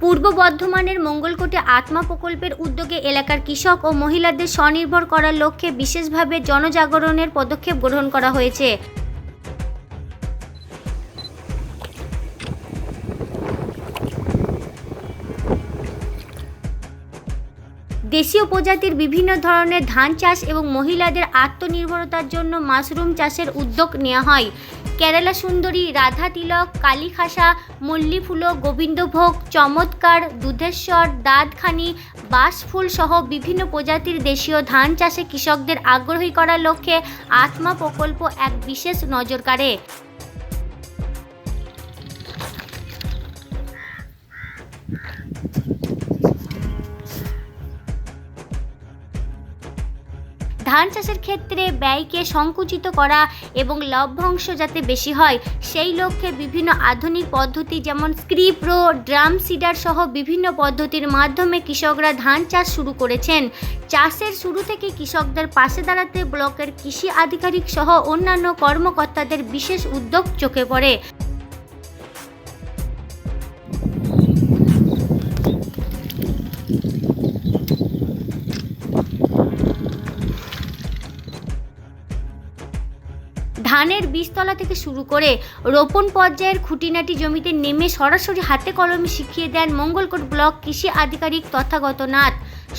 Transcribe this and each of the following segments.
পূর্ব বর্ধমানের মঙ্গলকোটে আত্মা প্রকল্পের উদ্যোগে এলাকার কৃষক ও মহিলাদের স্বনির্ভর করার লক্ষ্যে বিশেষভাবে জনজাগরণের পদক্ষেপ গ্রহণ করা হয়েছে। দেশীয় প্রজাতির বিভিন্ন ধরনের ধান চাষ এবং মহিলাদের আত্মনির্ভরতার জন্য মাশরুম চাষের উদ্যোগ নেওয়া হয়। কেরালা সুন্দরী, রাধা তিলক, কালীখাসা, মল্লিফুল, গোবিন্দভোগ, চমৎকার, দুধেশ্বর, দাদখানি, বাসফুল সহ বিভিন্ন প্রজাতির দেশীয় ধান চাষে কৃষকদের আগ্রহী করার লক্ষ্যে আত্মা প্রকল্প এক বিশেষ নজর কাড়ে। ধান চাষের ক্ষেত্রে ব্যয়কে সংকুচিত করা এবং লভ্যাংশ যাতে বেশি হয় সেই লক্ষ্যে বিভিন্ন আধুনিক পদ্ধতি যেমন স্ক্রিপ্রো, ড্রাম সিডার সহ বিভিন্ন পদ্ধতির মাধ্যমে কৃষকরা ধান চাষ শুরু করেছেন। চাষের শুরু থেকে কৃষকদের পাশে দাঁড়াতে ব্লকের কৃষি আধিকারিক সহ অন্যান্য কর্মকর্তাদের বিশেষ উদ্যোগ চোখে পড়ে। ধানের বীজতলা থেকে শুরু করে রোপণ পর্যায়ের খুঁটিনাটি জমিতে নেমে সরাসরি হাতে কলমে শিখিয়ে দেন মঙ্গলকোট ব্লক কৃষি আধিকারিক তথাগত নাথ।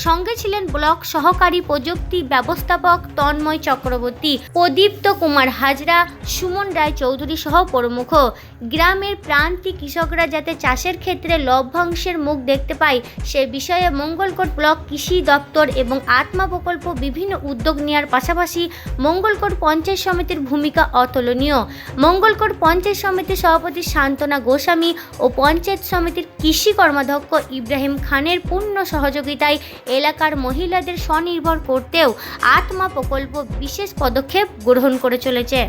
সঙ্গে ছিলেন ব্লক সহকারী প্রযুক্তি ব্যবস্থাপক তন্ময় চক্রবর্তী, প্রদীপ্ত কুমার হাজরা, সুমন রায় চৌধুরী সহ প্রমুখ। গ্রামের প্রান্তিক কৃষকরা যাতে চাষের ক্ষেত্রে লভ্যাংশের মুখ দেখতে পায় সে বিষয়ে মঙ্গলকোট ব্লক কৃষি দপ্তর এবং আত্মা প্রকল্প বিভিন্ন উদ্যোগ নেওয়ার পাশাপাশি মঙ্গলকোট পঞ্চায়েত সমিতির ভূমিকা অতুলনীয়। মঙ্গলকোট পঞ্চায়েত সমিতির সভাপতি শান্তনা গোস্বামী ও পঞ্চায়েত সমিতির কৃষি কর্মাধ্যক্ষ ইব্রাহিম খানের পূর্ণ সহযোগিতায় এলাকার মহিলাদের স্বনির্ভর করতেও আত্মা প্রকল্প বিশেষ পদক্ষেপ গ্রহণ করে চলেছে।